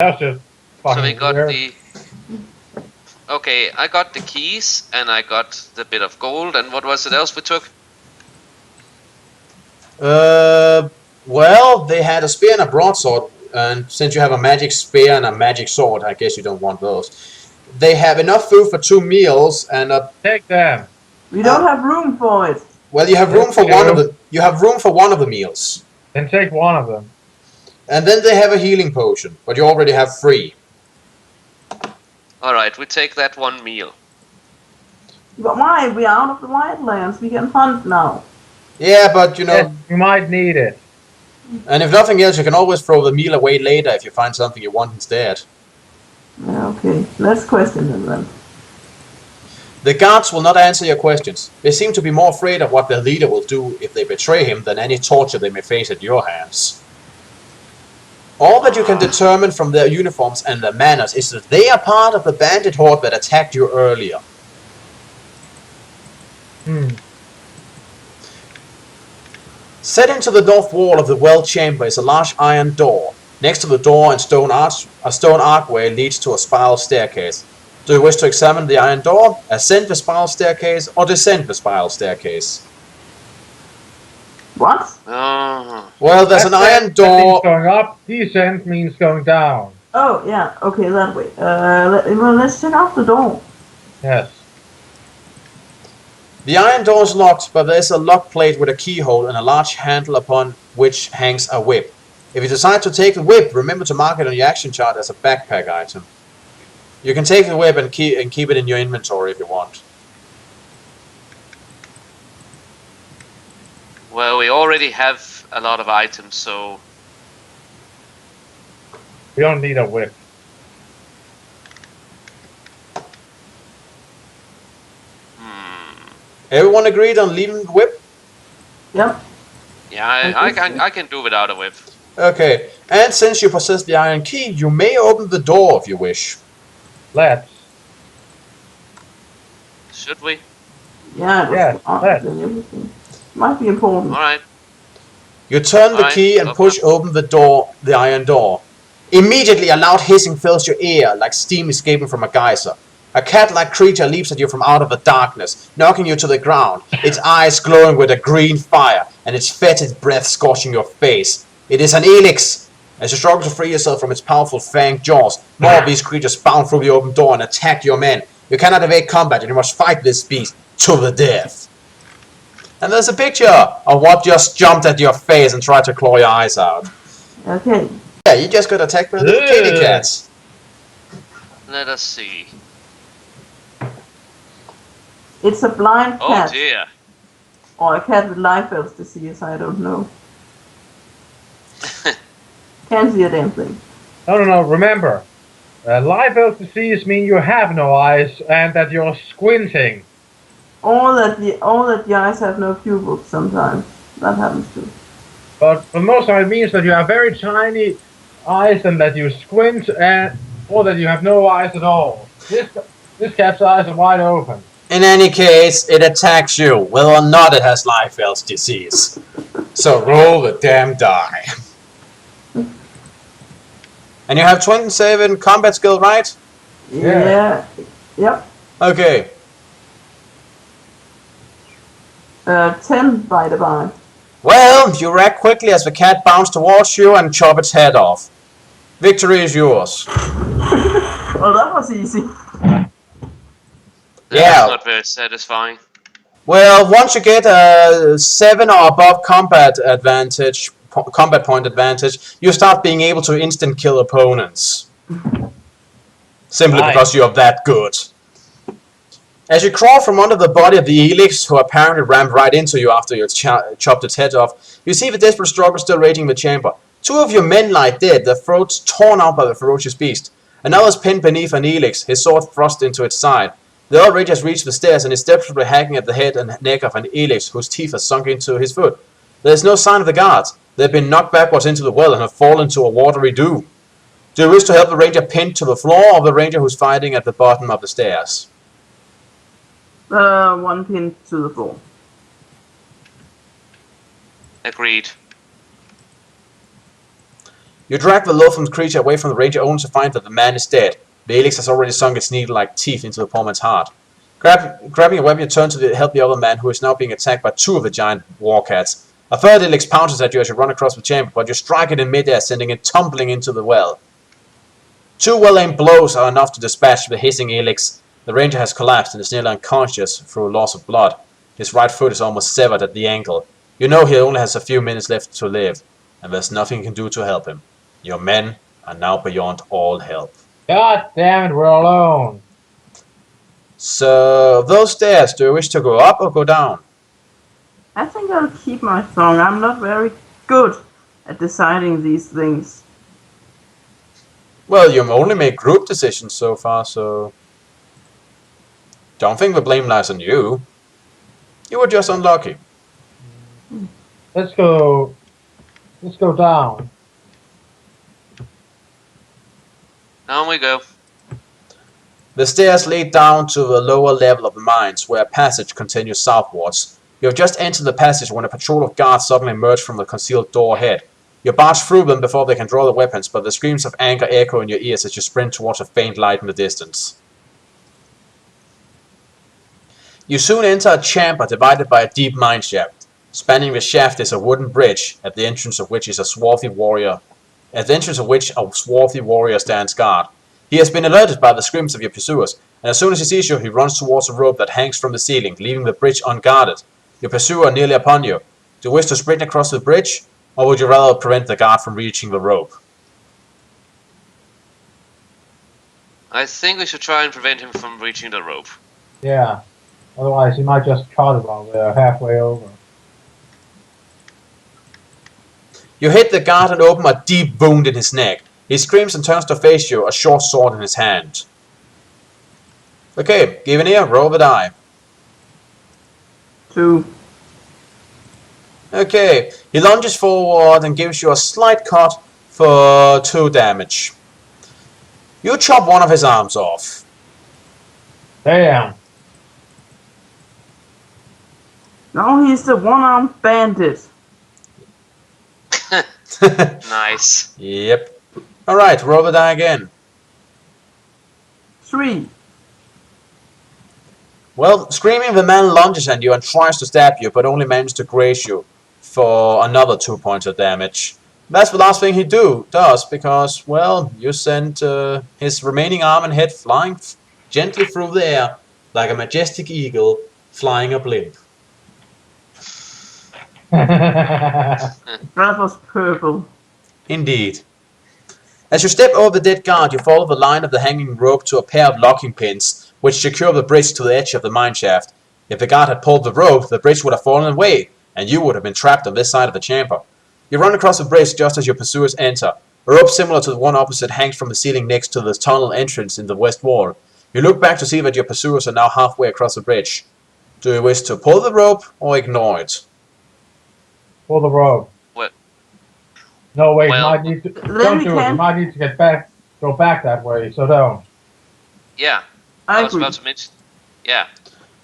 That's just So we fucking got weird. the... Okay, I got the keys, and I got the bit of gold, and what was it else we took? Well, they had a spear and a broadsword, and since you have a magic spear and a magic sword, I guess you don't want those. They have enough food for 2 meals and a... Take them. We don't have room for it. Well, you have room Yes, for you one of do. the... You have room for one of the meals. Then take one of them. And then they have a healing potion, but you already have 3. Alright, we take that one meal. But why? We're out of the Wildlands. We can hunt now. Yeah, but you know... Yes, you might need it. And if nothing else, you can always throw the meal away later if you find something you want instead. Yeah, okay, let's question them then. The guards will not answer your questions. They seem to be more afraid of what their leader will do if they betray him than any torture they may face at your hands. All that you can determine from their uniforms and their manners is that they are part of the bandit horde that attacked you earlier. Set into the north wall of the well chamber is a large iron door. Next to the door and a stone archway leads to a spiral staircase. Do you wish to examine the iron door, ascend the spiral staircase, or descend the spiral staircase? What? Oh. Well, there's an iron That means door. going up. Descent means going down. Oh, yeah, okay, that way. Well, let's check out the door. Yes. The iron door is locked, but there is a lock plate with a keyhole and a large handle upon which hangs a whip. If you decide to take the whip, remember to mark it on your action chart as a backpack item. You can take the whip and keep it in your inventory if you want. Well, we already have a lot of items, so... We don't need a whip. Everyone agreed on leaving the whip? Yep. Yeah, I can do without a whip. Okay, and since you possess the iron key, you may open the door if you wish. Let's. Should we? Yeah, it was Yes, armed yes. and everything. Might be important. Alright. You turn the Alright, key and okay. push open the iron door. Immediately, a loud hissing fills your ear, like steam escaping from a geyser. A cat-like creature leaps at you from out of the darkness, knocking you to the ground, its eyes glowing with a green fire, and its fetid breath scorching your face. It is an Elix! As you struggle to free yourself from its powerful fanged jaws, more of these creatures bound through the open door and attack your men. You cannot evade combat, and you must fight this beast to the death. And there's a picture of what just jumped at your face and tried to claw your eyes out. Okay. Yeah, you just got attacked by little kitty cats. Let us see. It's a blind Oh cat. dear. Or a cat with Liefeld's disease, I don't know. Can't see a damn thing. No. Remember, Liefeld's disease means you have no eyes and that you're squinting. Or that the eyes have no pupils sometimes. That happens too. But for most of it means that you have very tiny eyes and that you squint, or that you have no eyes at all. This cat's eyes are wide open. In any case, it attacks you, whether or not it has Liefeld's disease. So roll the damn die. And you have 27 combat skill, right? Yeah. Yep. Okay. 10 by the by. Well, you react quickly as the cat bounds towards you and chop its head off. Victory is yours. Well, that was easy. Yeah. That's not very satisfying. Well, once you get a 7 or above combat point advantage, you start being able to instant kill opponents. Simply Nice. because you're that good. As you crawl from under the body of the Elix, who apparently rammed right into you after you chopped its head off, you see the desperate struggle still raging in the chamber. 2 of your men lie dead, their throats torn out by the ferocious beast. Another is pinned beneath an Elix, his sword thrust into its side. The other rage has reached the stairs and is desperately hacking at the head and neck of an Elix whose teeth are sunk into his foot. There is no sign of the guards. They have been knocked backwards into the well and have fallen to a watery doom. Do you wish to help the ranger pinned to the floor or the ranger who's fighting at the bottom of the stairs? 1 pin to the floor. Agreed. You drag the loathsome creature away from the ranger only to find that the man is dead. The helix has already sunk its needle-like teeth into the poor man's heart. Grabbing a weapon, you turn to help the other man, who is now being attacked by 2 of the giant war cats. A third helix pounces at you as you run across the chamber, but you strike it in midair, sending it tumbling into the well. 2 well-aimed blows are enough to dispatch the hissing helix. The ranger has collapsed and is nearly unconscious through loss of blood. His right foot is almost severed at the ankle. You know he only has a few minutes left to live, and there's nothing you can do to help him. Your men are now beyond all help. God damn it, we're alone. So, those stairs, do you wish to go up or go down? I think I'll keep my song. I'm not very good at deciding these things. Well, you've only made group decisions so far, so... Don't think the blame lies on you. You were just unlucky. Let's go down. Down we go. The stairs lead down to the lower level of the mines, where a passage continues southwards. You have just entered the passage when a patrol of guards suddenly emerge from the concealed door ahead. You barge through them before they can draw their weapons, but the screams of anger echo in your ears as you sprint towards a faint light in the distance. You soon enter a chamber divided by a deep mine shaft. Spanning the shaft is a wooden bridge, at the entrance of which a swarthy warrior stands guard. He has been alerted by the screams of your pursuers, and as soon as he sees you, he runs towards a rope that hangs from the ceiling, leaving the bridge unguarded. Your pursuer are nearly upon you. Do you wish to sprint across the bridge, or would you rather prevent the guard from reaching the rope? I think we should try and prevent him from reaching the rope. Yeah. Otherwise, he might just cut it while we're halfway over. You hit the guard and open a deep wound in his neck. He screams and turns to face you, a short sword in his hand. Okay, give an ear, roll the die. 2. Okay, he lunges forward and gives you a slight cut for 2 damage. You chop one of his arms off. Damn. No, he's the one-armed bandit. Nice. Yep. Alright, roll the die again. 3. Well, screaming, the man lunges at you and tries to stab you, but only manages to graze you for another 2 points of damage. That's the last thing he does, because, well, you sent his remaining arm and head flying gently through the air, like a majestic eagle flying a blimp. That was purple. Indeed. As you step over the dead guard, you follow the line of the hanging rope to a pair of locking pins, which secure the bridge to the edge of the mine shaft. If the guard had pulled the rope, the bridge would have fallen away, and you would have been trapped on this side of the chamber. You run across the bridge just as your pursuers enter. A rope similar to the one opposite hangs from the ceiling next to the tunnel entrance in the west wall. You look back to see that your pursuers are now halfway across the bridge. Do you wish to pull the rope or ignore it? Pull the rope. What? No, wait, Well, you might need to... then Don't we do it. can- You might need to go back that way, so don't. Yeah. I I was agree. about to mention. Yeah.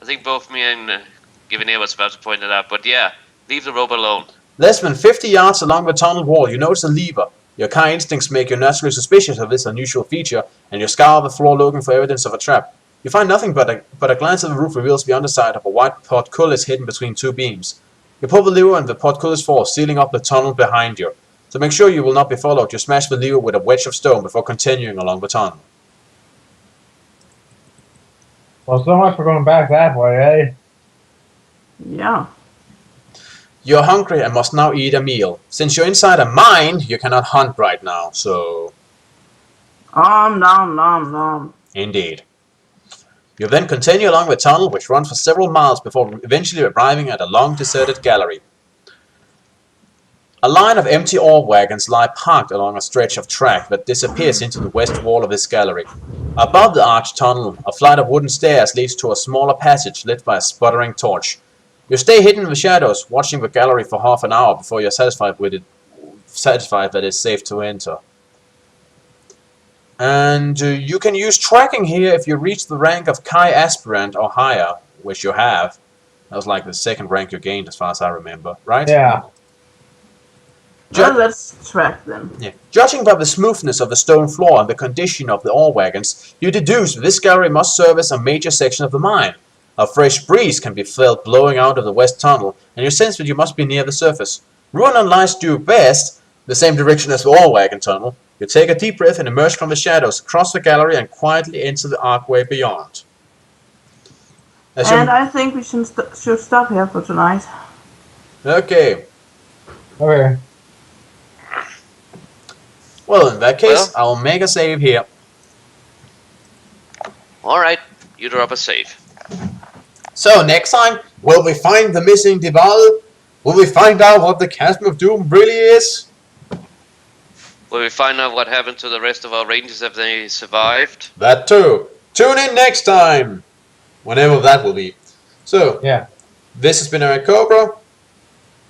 I think both me and Giveneer was about to point it out, but yeah, leave the rope alone. Less than 50 yards along the tunnel wall, you notice a lever. Your car instincts make you naturally suspicious of this unusual feature, and you scour the floor looking for evidence of a trap. You find nothing but a glance at the roof reveals the underside of a white portcullis hidden between 2 beams. You pull the lever and the portcullis falls, sealing up the tunnel behind you. To make sure you will not be followed, you smash the lever with a wedge of stone before continuing along the tunnel. Well, so much for going back that way, eh? Yeah. You're hungry and must now eat a meal. Since you're inside a mine, you cannot hunt right now, so... Nom nom nom. Indeed. You then continue along the tunnel, which runs for several miles before eventually arriving at a long deserted gallery. A line of empty ore wagons lie parked along a stretch of track that disappears into the west wall of this gallery. Above the arched tunnel, a flight of wooden stairs leads to a smaller passage lit by a sputtering torch. You stay hidden in the shadows, watching the gallery for half an hour before you're satisfied that it's safe to enter. And you can use tracking here if you reach the rank of Kai Aspirant or higher, which you have. That was like the 2nd rank you gained as far as I remember, right? Yeah. Well, let's track then. Yeah. Judging by the smoothness of the stone floor and the condition of the ore wagons, you deduce this gallery must serve as a major section of the mine. A fresh breeze can be felt blowing out of the west tunnel, and you sense that you must be near the surface. Runan lies due west, the same direction as the ore wagon tunnel. You take a deep breath and emerge from the shadows, cross the gallery, and quietly enter the archway beyond. I think we should stop here for tonight. Okay. Okay. Well, in that case, I'll make a save here. Alright, you drop a save. So, next time, will we find the missing Dival? Will we find out what the Chasm of Doom really is? Will we find out what happened to the rest of our rangers if they survived? That too. Tune in next time, whenever that will be. So, Yeah. this has been Eric Cobra,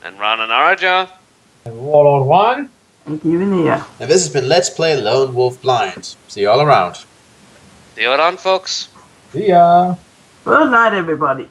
And Rana Naraja. And Warlord 1. And giving here. and this has been Let's Play Lone Wolf Blind. See you all around. See you around, folks. See ya. Good night, everybody.